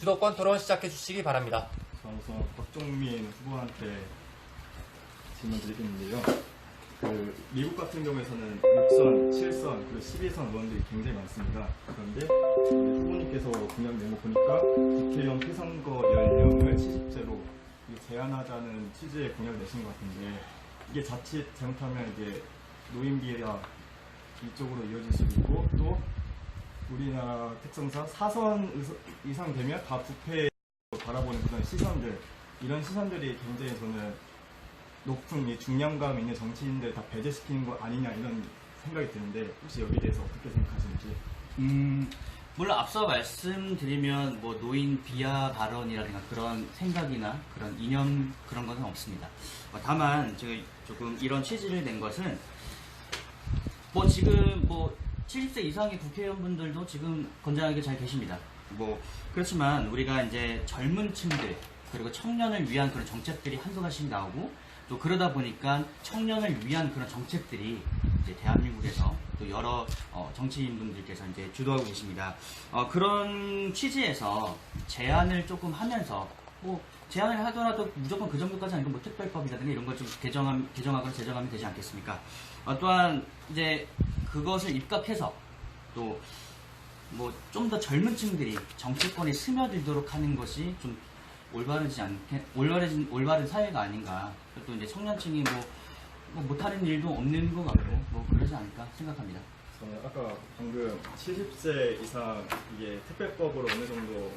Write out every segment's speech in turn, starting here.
주도권 토론 시작해 주시기 바랍니다. 우선 박종민 후보한테 질문 드리겠는데요. 미국 같은 경우에서는 6선, 7선, 그리고 12선 의원들이 굉장히 많습니다. 그런데 후보님께서 공약 내용 보니까 국회의원 피선거 연령을 70세로 제한하자는 취지의 공약을 내신 것 같은데, 이게 자칫 잘못하면 이게 노인비례가 이쪽으로 이어질 수도 있고, 또 우리나라 특성상 4선 이상 되면 다 부패 바라보는 그런 시선들, 이런 시선들이 굉장히 저는 높은 이 중량감 있는 정치인들 다 배제시키는 거 아니냐, 이런 생각이 드는데, 혹시 여기에 대해서 어떻게 생각하시는지? 물론 앞서 말씀드리면 뭐 노인 비하 발언이라든가 그런 생각이나 그런 이념 그런 것은 없습니다. 다만 제가 조금 이런 취지를 낸 것은 뭐 지금 뭐 70세 이상의 국회의원분들도 지금 건장하게 잘 계십니다. 뭐 그렇지만 우리가 이제 젊은 층들 그리고 청년을 위한 그런 정책들이 한두 가지씩 나오고, 또 그러다 보니까 청년을 위한 그런 정책들이 이제 대한민국에서 또 여러 정치인분들께서 이제 주도하고 계십니다. 그런 취지에서 제안을 조금 하면서, 뭐 제안을 하더라도 무조건 그 정도까지 아니고 뭐 특별법이라든가 이런 걸 좀 개정하거나 제정하면 되지 않겠습니까? 또한 이제 그것을 입각해서 또 뭐 좀 더 젊은 층들이 정치권에 스며들도록 하는 것이 좀 올바른 사회가 아닌가. 또 이제 청년층이 뭐 못하는 일도 없는 것 같고 뭐 그러지 않을까 생각합니다. 저는 아까 방금 70세 이상 이게 특별법으로 어느 정도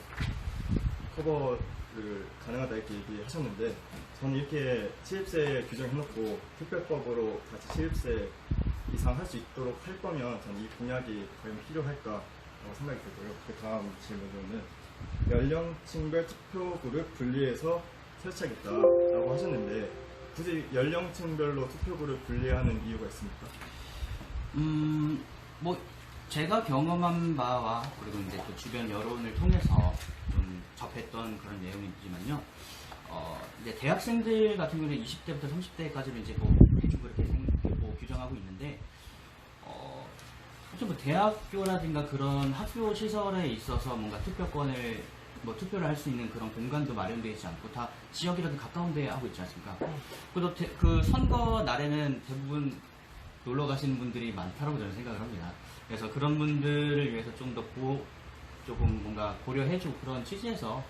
커버를 가능하다 이렇게 얘기하셨는데, 저는 이렇게 70세 규정해놓고 특별법으로 다시 70세 이상 할 수 있도록 할 거면 저는 이 공약이 과연 필요할까라고 생각이 들고요. 그 다음 질문은 연령층별 투표구를 분리해서 설치하겠다라고 하셨는데, 굳이 연령층별로 투표구를 분리하는 이유가 있습니까? 뭐 제가 경험한 바와 그리고 이제 또 주변 여론을 통해서 좀 접했던 그런 내용이지만요. 이제 대학생들 같은 경우는 20대부터 30대까지는 이제 뭐 대충 그렇게 뭐 규정하고 있는데, 뭐 대학교라든가 그런 학교 시설에 있어서 뭔가 투표권을 뭐 투표를 할 수 있는 그런 공간도 마련되어 있지 않고 다 지역이라도 가까운 데 하고 있지 않습니까? 그리고 그 선거 날에는 대부분 놀러 가시는 분들이 많다고 저는 생각을 합니다. 그래서 그런 분들을 위해서 좀 더 조금 뭔가 고려해주고 그런 취지에서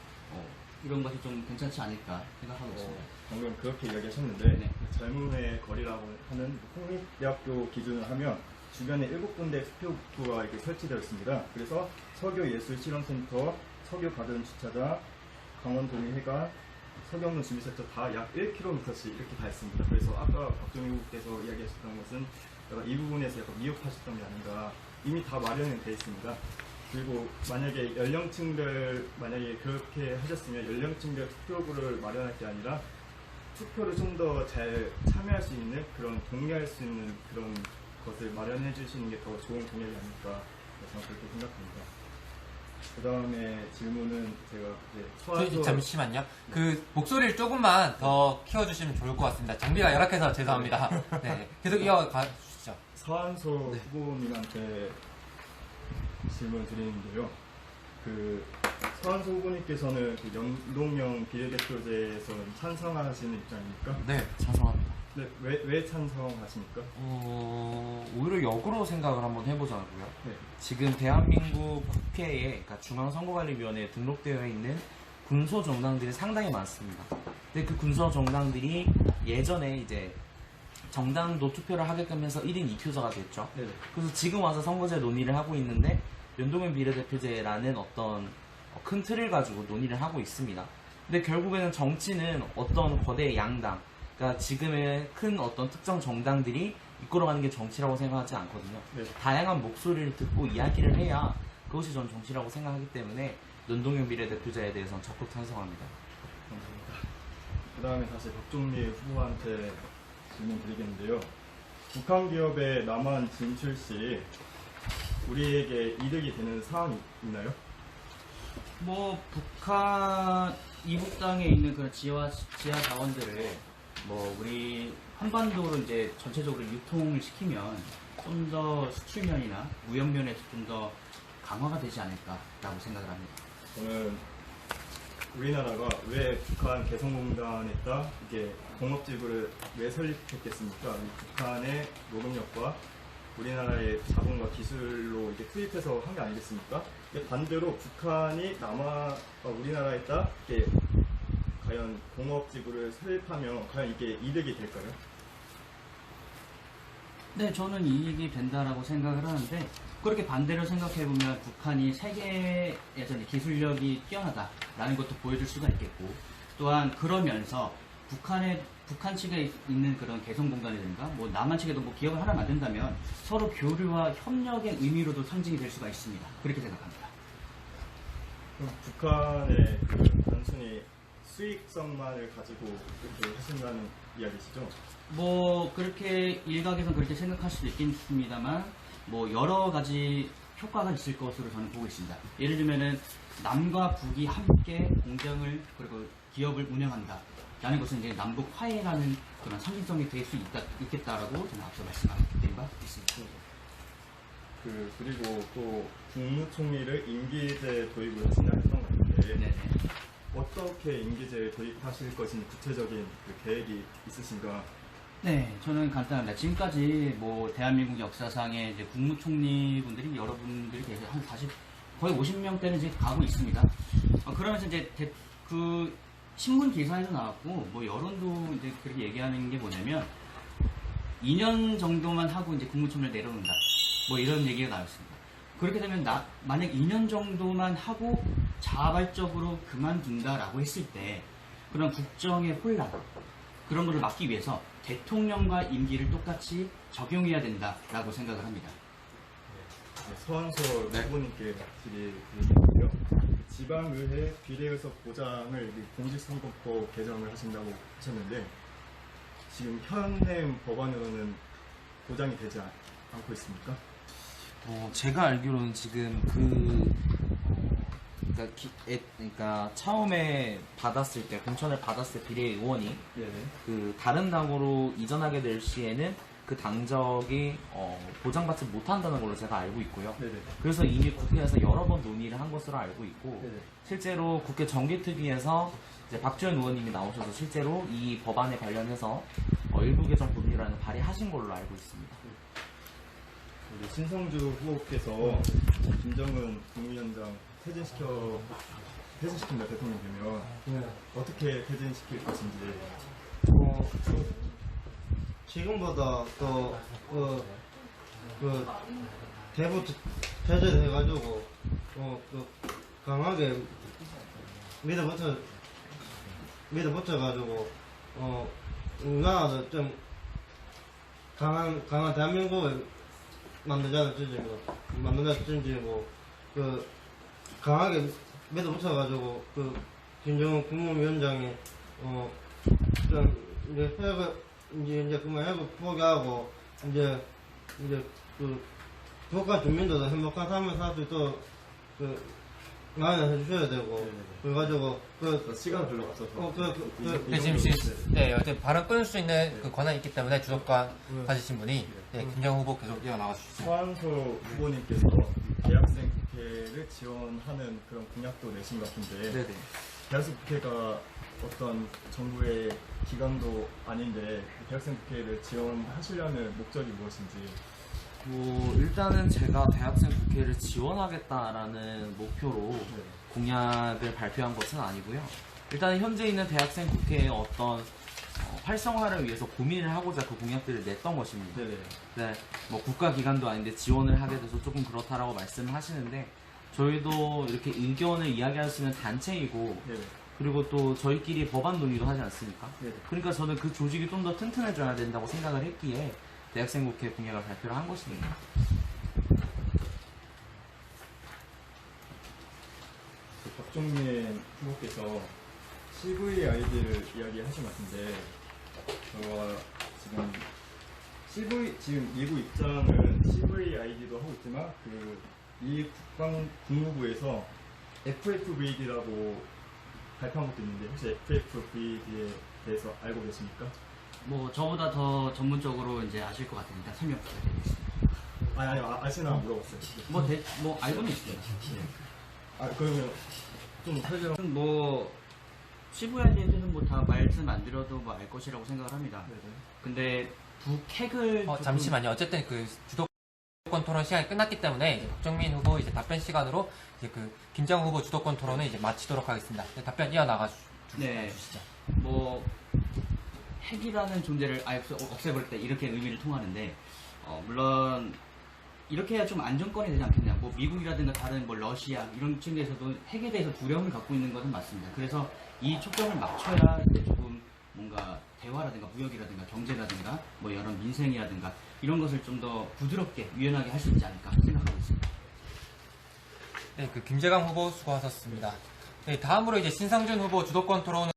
이런 것이 좀 괜찮지 않을까 생각하고 있습니다. 방금 그렇게 이야기하셨는데, 네. 젊음의 거리라고 하는 홍익대학교 기준을 하면 주변에 7군데 투표구가 이렇게 설치되어 있습니다. 그래서 서교예술실험센터, 서교가든주차장, 강원동해관, 서경로 주민센터 다 약 1km씩 이렇게 다 있습니다. 그래서 아까 박종민 후보께서 이야기하셨던 것은 이 부분에서 약간 미흡하셨던 게 아닌가. 이미 다 마련이 되어 있습니다. 그리고 만약에 연령층별, 만약에 그렇게 하셨으면 연령층별 투표구를 마련할 게 아니라 투표를 좀 더 잘 참여할 수 있는, 그런 동의할 수 있는 그런 것을 마련해 주시는 게 더 좋은 공약이 아닐까, 저는 그렇게 생각합니다. 그 다음에 질문은 제가 이제 잠시만요. 그 목소리를 조금만 더 키워주시면 좋을 것 같습니다. 장비가 열악해서 죄송합니다. 네, 계속 이어가 주시죠. 서한소 후보님한테 질문을 드리는데요. 서한소 후보님께서는 연동형 비례대표제에서는 찬성하시는 입장입니까? 네, 찬성합니다. 네, 왜 찬성하십니까? 오히려 역으로 생각을 한번 해보자고요. 네. 지금 대한민국 국회에, 그러니까 중앙선거관리위원회에 등록되어 있는 군소정당들이 상당히 많습니다. 근데 그 군소정당들이 예전에 이제 정당도 투표를 하게끔 해서 1인 2표제가 됐죠. 네. 그래서 지금 와서 선거제 논의를 하고 있는데, 연동형 비례대표제라는 어떤 큰 틀을 가지고 논의를 하고 있습니다. 근데 결국에는 정치는 어떤 거대 양당, 그러니까 지금의 큰 어떤 특정 정당들이 이끌어가는 게 정치라고 생각하지 않거든요. 네. 다양한 목소리를 듣고 이야기를 해야 그것이 전 정치라고 생각하기 때문에 연동형 비례대표제에 대해서는 적극 찬성합니다. 감사합니다. 그 다음에 다시 박종민 후보한테 질문 드리겠는데요. 북한 기업의 남한 진출 시 우리에게 이득이 되는 사항이 있나요? 뭐 북한 이북 땅에 있는 그런 지하 자원들을 뭐 우리 한반도로 이제 전체적으로 유통을 시키면 좀 더 수출면이나 무역면에서 좀 더 강화가 되지 않을까라고 생각을 합니다. 저는 우리나라가 왜 북한 개성공단에다 이게 공업지구를 왜 설립했겠습니까? 이 북한의 노동력과 우리나라의 자본과 기술로 이게 투입해서 한 게 아니겠습니까? 근데 반대로 북한이 우리나라에다 이게 과연 공업지구를 설립하면 과연 이게 이득이 될까요? 네, 저는 이익이 된다라고 생각을 하는데 그렇게 반대로 생각해보면 북한이 세계에서 이제 기술력이 뛰어나다라는 것도 보여줄 수가 있겠고 또한 그러면서 북한 측에 있는 그런 개성공단이든가 뭐 남한 측에도 뭐 기업을 하나 만든다면 서로 교류와 협력의 의미로도 상징이 될 수가 있습니다. 그렇게 생각합니다. 그럼 북한의 그 단순히 수익성만을 가지고 이렇게 하신다는 이야기시죠? 뭐 그렇게 일각에선 그렇게 생각할 수도 있겠습니다만 뭐 여러 가지 효과가 있을 것으로 저는 보고 있습니다. 예를 들면은 남과 북이 함께 공장을 그리고 기업을 운영한다. 라는 것은 이제 남북 화해라는 그런 상징성이 될 수 있겠다라고 저는 앞서 말씀드린 바 있습니다. 그리고 또 국무총리를 임기제 도입을 하신다 했던 것 같은데 네네. 어떻게 임기제를 도입하실 것인지 구체적인 그 계획이 있으신가? 네, 저는 간단합니다. 지금까지 뭐 대한민국 역사상에 이제 국무총리 분들이 여러분들이 계세요. 한 40, 거의 50명대는 이제 가고 있습니다. 그러면서 이제 그 신문 기사에도 나왔고 뭐 여론도 이제 그렇게 얘기하는 게 뭐냐면 2년 정도만 하고 이제 국무총리를 내려놓는다. 뭐 이런 얘기가 나왔습니다. 그렇게 되면 만약 2년 정도만 하고 자발적으로 그만둔다라고 했을 때 그런 국정의 혼란 그런 거를 막기 위해서 대통령과 임기를 똑같이 적용해야 된다라고 생각을 합니다. 서한솔 후보님께 드리고요. 지방의회 비례의석 보장을 공직선거법 개정을 하신다고 하셨는데 지금 현행 법안으로는 보장이 되지 않고 있습니까? 제가 알기로는 지금 그러니까 처음에 받았을 때 공천을 받았을 때 비례의원이 그 다른 당으로 이전하게 될 시에는 그 당적이 보장받지 못한다는 걸로 제가 알고 있고요. 네네. 그래서 이미 국회에서 여러 번 논의를 한 것으로 알고 있고 네네. 실제로 국회 정기특위에서 이제 박주현 의원님이 나오셔서 실제로 이 법안에 관련해서 일부 개정 법률안을 발의하신 걸로 알고 있습니다. 우리 신성주 후보께서 김정은 국무위원장 퇴진시킨다 대통령 되면 어떻게 퇴진시킬 것인지. 지금보다 또 대부 퇴진해가지고 강하게 밀어붙여가지고 나라도 좀 강한 대한민국을 만들자는 취지고 강하게 밀어붙여가지고 김정은 국무위원장이 좀 이제 그만 해고 포기하고 이제 북한 주민들도 행복한 삶을 살 수 있도록 마련해 주셔야 되고 그래가지고 시간 별로 없어서. 네, 지금 어쨌든 발언 끊을 수 있는 그 권한이 있기 때문에 주도권 가지신 분이 김정은 후보 계속 이어나가 주시죠. 서한솔 후보님께서 대학생 국회를 지원하는 그런 공약도 내신 것 같은데 네네. 대학생 국회가 어떤 정부의 기관도 아닌데 대학생 국회를 지원하시려는 목적이 무엇인지. 일단은 제가 대학생 국회를 지원하겠다라는 목표로 공약을 발표한 것은 아니고요. 일단 현재 있는 대학생 국회의 어떤 활성화를 위해서 고민을 하고자 그 공약들을 냈던 것입니다. 네네. 네, 뭐 국가기관도 아닌데 지원을 하게 돼서 조금 그렇다라고 말씀을 하시는데 저희도 이렇게 의견을 이야기할 수 있는 단체이고 네네. 그리고 또 저희끼리 법안 논의도 하지 않습니까? 네네. 그러니까 저는 그 조직이 좀 더 튼튼해져야 된다고 생각을 했기에 대학생 국회 공약을 발표를 한 것입니다. 박종민 후보께서 CVID를 이야기하신 것 같은데 지금 미국 입장은 CVID도 하고 있지만 미 국무부에서 FFVD라고 발표한 것도 있는데 혹시 FFVD에 대해서 알고 계십니까? 뭐 저보다 더 전문적으로 이제 아실 것 같으니까 설명 부탁드리겠습니다. 아니 아시나 물어봤어요. 뭐 알고는 있습니다. 그러면 좀 설명. 뭐 시부야에 대해서는 뭐 다 말씀 안 드려도 뭐 알 것이라고 생각을 합니다. 근데 북핵을 조금- 잠시만요. 어쨌든 그 주도권 토론 시간이 끝났기 때문에 이제 박정민 후보 이제 답변 시간으로 이제 그 김장우 후보 주도권 토론은 이제 마치도록 하겠습니다. 네, 답변 이어나가 네. 주시죠. 뭐 핵이라는 존재를 아예 없애버릴 때 이렇게 의미를 통하는데 물론 이렇게 해야 좀 안정권이 되지 않겠냐. 뭐 미국이라든가 다른 뭐 러시아 이런 측에서도 핵에 대해서 두려움을 갖고 있는 것은 맞습니다. 그래서 이 초점을 맞춰야 이제 조금 뭔가 대화라든가 무역이라든가 경제라든가 뭐 여러 민생이라든가 이런 것을 좀 더 부드럽게 유연하게 할 수 있지 않을까 생각하고 있습니다. 네, 그 김재강 후보 수고하셨습니다. 네, 다음으로 이제 신상준 후보 주도권 토론을